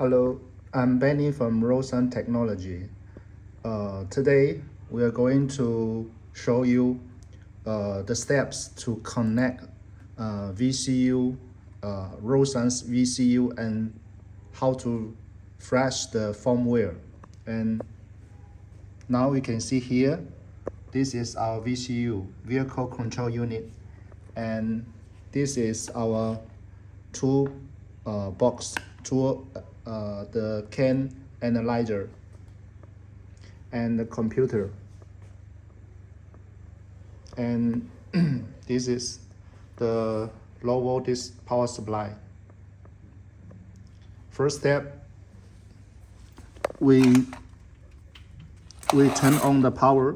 Hello, I'm Benny from Rawsuns Technology. Today we are going to show you the steps to connect VCU, Rawsuns VCU, and how to flash the firmware. And now you can see here, this is our VCU, Vehicle Control Unit, and this is our tool box, the CAN Analyzer, and the computer. And this is the low voltage power supply. First step, we turn on the power.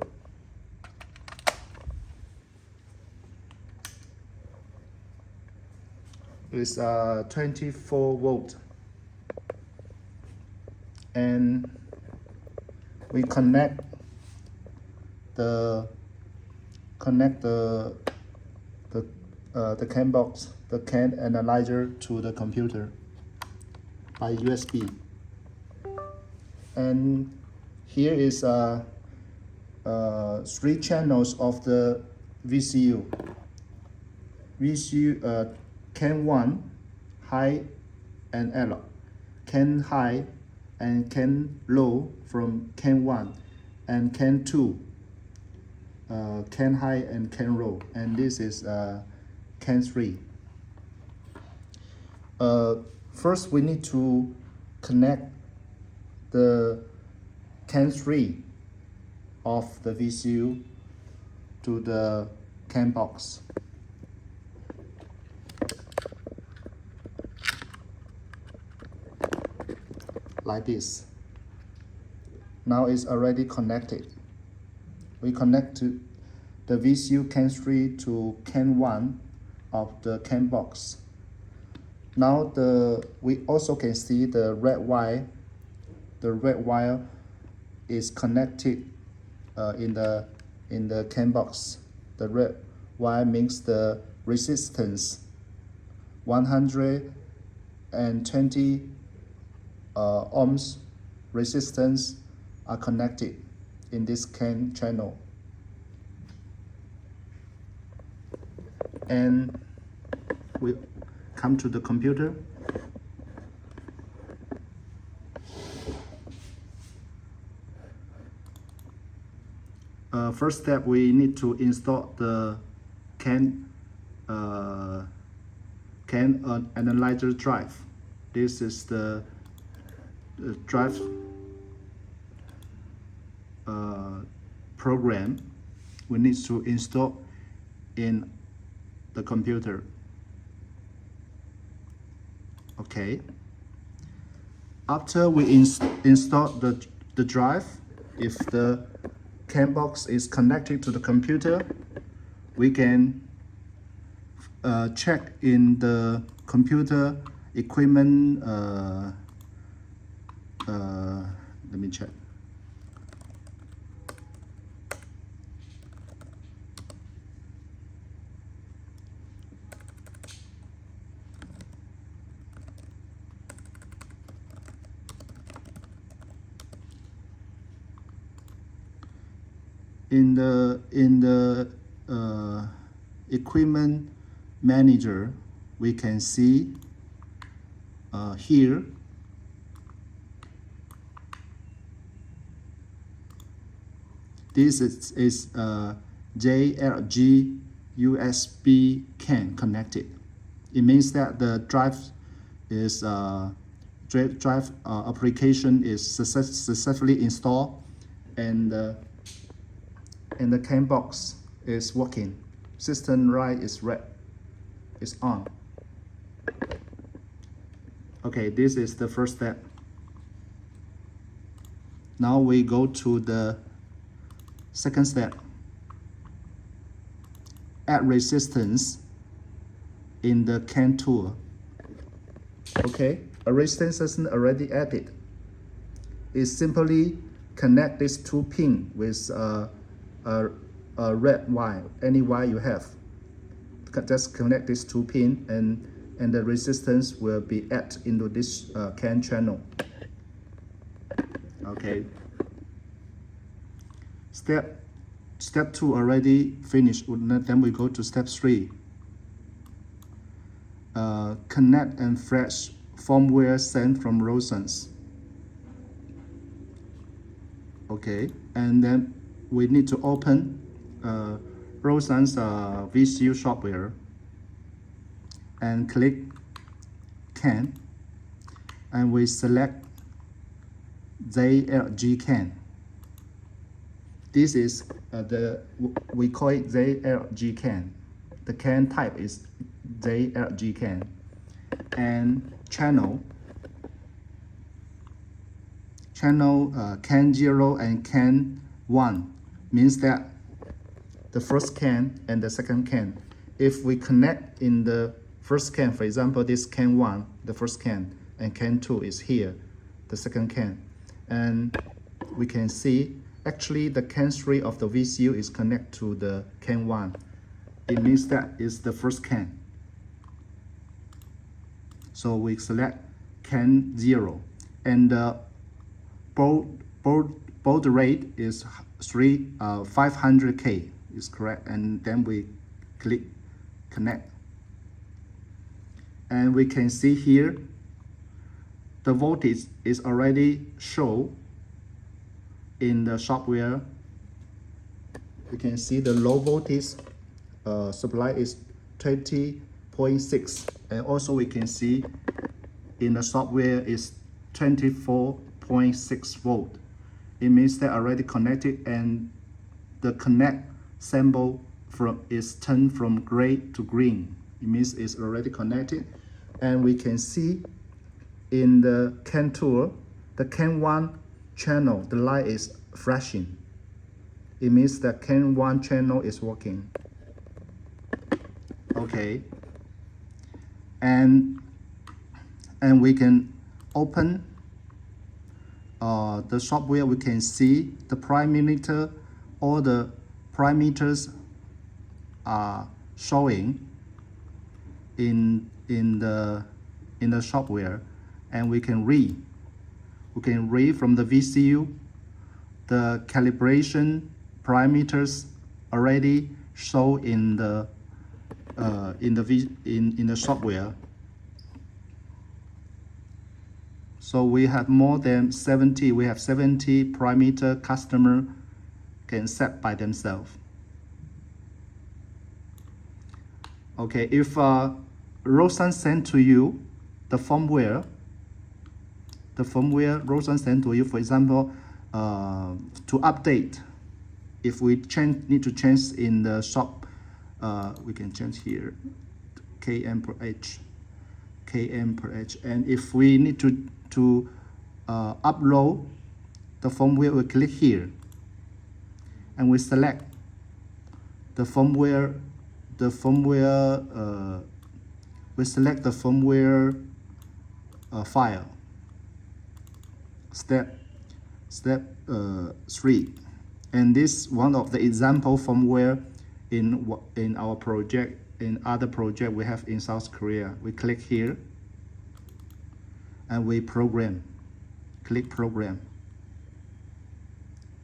It's 24 volt, and we connect the CAN box, the CAN analyzer, to the computer by USB. And here is 3 channels of the VCU. CAN 1, high and low, CAN high and CAN low from CAN 1, and CAN 2, CAN high and CAN low, and this is CAN 3. First, we need to connect the CAN 3 of the VCU to the CAN box. Like this. Now it's already connected. We connect to the VCU CAN 3 to CAN 1 of the CAN box. Now we also can see the red wire. The red wire is connected in the CAN box. The red wire means the resistance 120 ohms resistance are connected in this CAN channel. And we come to the computer. First step, we need to install the CAN Analyser Drive. This is the drive program we need to install in the computer. Okay. After we install the drive, if the CAN box is connected to the computer, we can check in the computer equipment. Let me check. In the equipment manager, we can see here this is JLG USB CAN connected. It means that the drive application is successfully installed, and the CAN box is working. System light is red. It's on. Okay, this is the first step. Now we go to the second step. Add resistance in the CAN tool. Okay, a resistance is already added. It simply connect these 2 pins with a red wire, any wire you have. Just connect these 2 pins, and and the resistance will be added into this CAN channel. Okay. Step 2 already finished. Then we go to step 3. Connect and fetch firmware sent from Rawsuns. Okay, and then we need to open Rawsuns VCU software and click CAN, and we select ZLG CAN. This is we call it ZLG CAN. The CAN type is ZLG CAN, and channel CAN 0 and CAN 1 means that the first CAN and the second CAN. If we connect in the first CAN, for example, this CAN 1, the first CAN, and CAN 2 is here, the second CAN, and we can see actually the CAN 3 of the VCU is connected to the CAN 1. It means that is the first CAN. So we select CAN 0, and the baud rate is 500K is correct, and then we click connect, and we can see here the voltage is already shown in the software. You can see the low voltage supply is 20.6, and also we can see in the software is 24.6 volt. It means they're already connected, and the connect symbol is turned from gray to green. It means it's already connected, and we can see in the CAN tool, the CAN 1 channel, the light is flashing. It means the CAN 1 channel is working. Okay, and we can open the software. We can see the parameter. All the parameters are showing in the software, and we can read. We can read from the VCU. The calibration parameters already show in the software. So we have more than 70. We have 70 parameter customer can set by themselves. Okay, if Rawsuns send to you the firmware Rawsuns send to you, for example, to update. If we need to change in the shop, we can change here km per h, and if we need to upload the firmware, we click here, and we select the firmware. We select the firmware file. Step 3, and this one of the example firmware in our project. In other project we have in South Korea, we click here and we click program,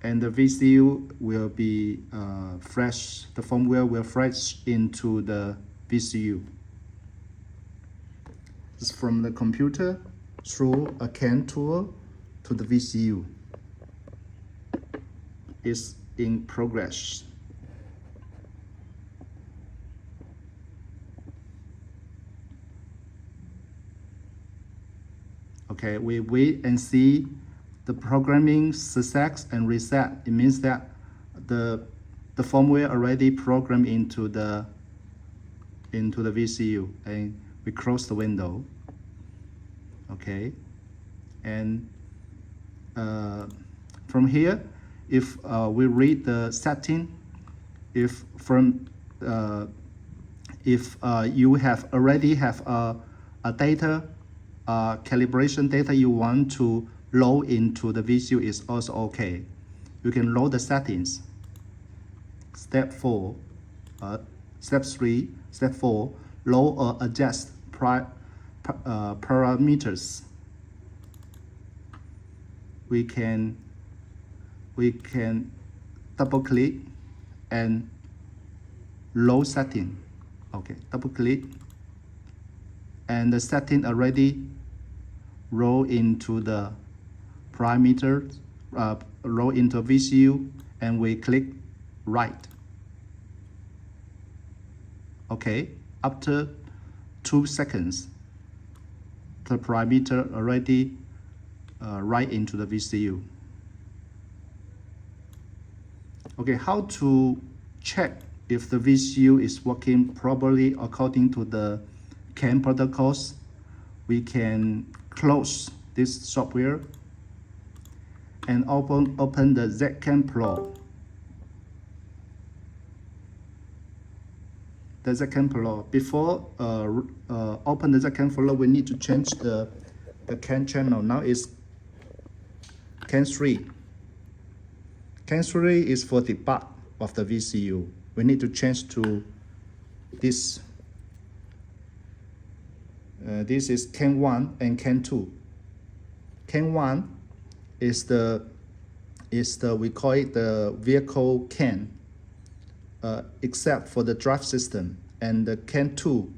and the VCU will be fresh. The firmware will fresh into the VCU. It's from the computer through a CAN tool to the VCU. It's in progress. Okay, we wait and see the programming success and reset. It means that the firmware already programmed into the VCU, and we close the window. Okay, and from here, if we read the setting, if you already have a data calibration data you want to load into the VCU, is also okay. You can load the settings. Step 3, load or adjust parameters. We can double click and low setting. Okay, double click and the setting already roll into the parameters, roll into VCU, and we click right. Okay, after 2 seconds, the parameter already write into the VCU. Okay, how to check if the VCU is working properly according to the CAN protocols? We can close this software and open the CAN Pro. The CAN Pro. Before open the CAN Pro, we need to change the CAN channel. Now it's CAN 3. CAN 3 is for the debug of the VCU. We need to change to this. This is CAN 1 and CAN 2. CAN 1 is the we call it the vehicle CAN, except for the drive system. And the CAN 2,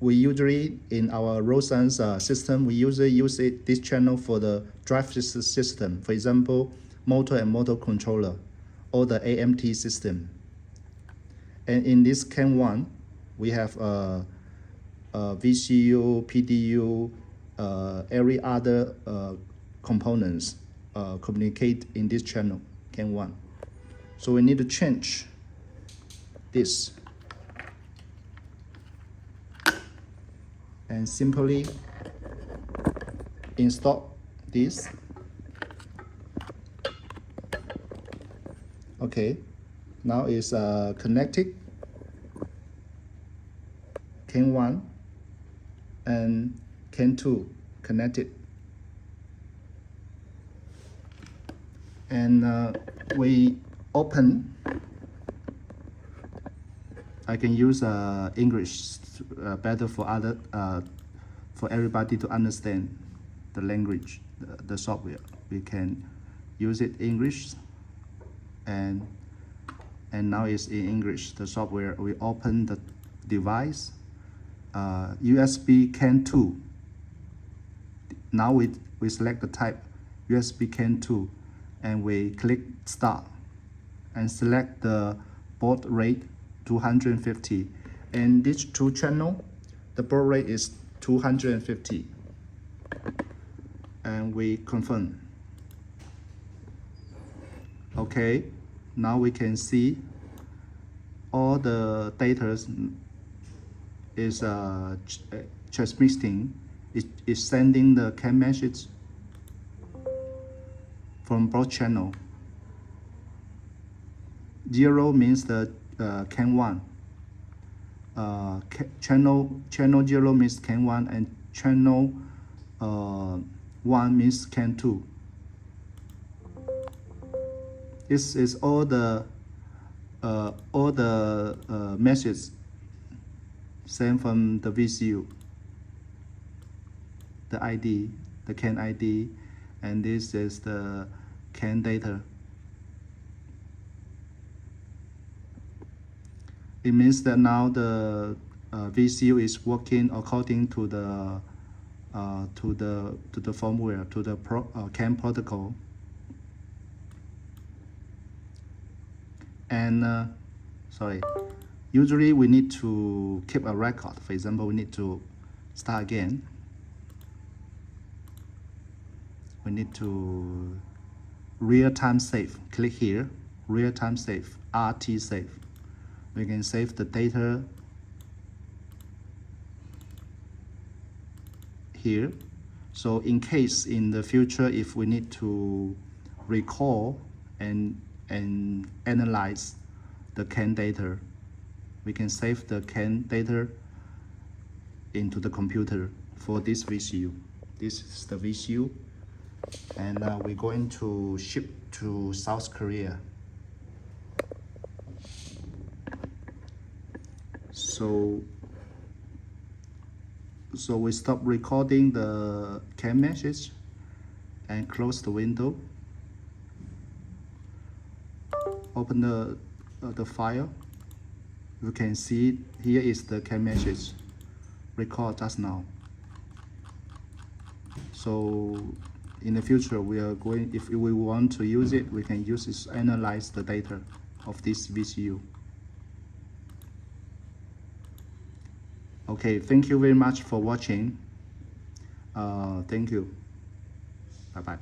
we usually in our Rawsuns system, we usually use this channel for the drive system. For example, motor and motor controller, or the AMT system. And in this CAN 1, we have VCU, PDU, every other components communicate in this channel, CAN 1. So we need to change this. And simply install this. Okay, now it's connected, CAN 1 and CAN 2 connected. And we open. I can use English better for for everybody to understand the language, the software. We can use it English, and now it's in English. The software. We open the device, USB CAN 2. Now we select the type USB CAN 2, and we click start, and select the baud rate 250. And this 2 channel, the baud rate is 250. And we confirm. Okay, now we can see all the data is transmitting. Is sending the CAN message from both channel. 0 means the CAN 1. Channel 0 means CAN 1, and channel 1 means CAN 2. This is all the messages sent from the VCU. The ID, the CAN ID, and this is the CAN data. It means that now the VCU is working according to the firmware, to the CAN protocol. And usually we need to keep a record. For example, we need to start again. We need to real-time save. Click here, real-time save, RT save. We can save the data here. So in case in the future, if we need to recall and analyze the CAN data, we can save the CAN data into the computer for this VCU. This is the VCU. And we're going to ship to South Korea. So So we stop recording the CAN message and close the window. Open the file. You can see here is the CAN message record just now. So in the future, we are going, if we want to use it, we can use this, analyze the data of this VCU. Okay, thank you very much for watching. Thank you. Bye-bye.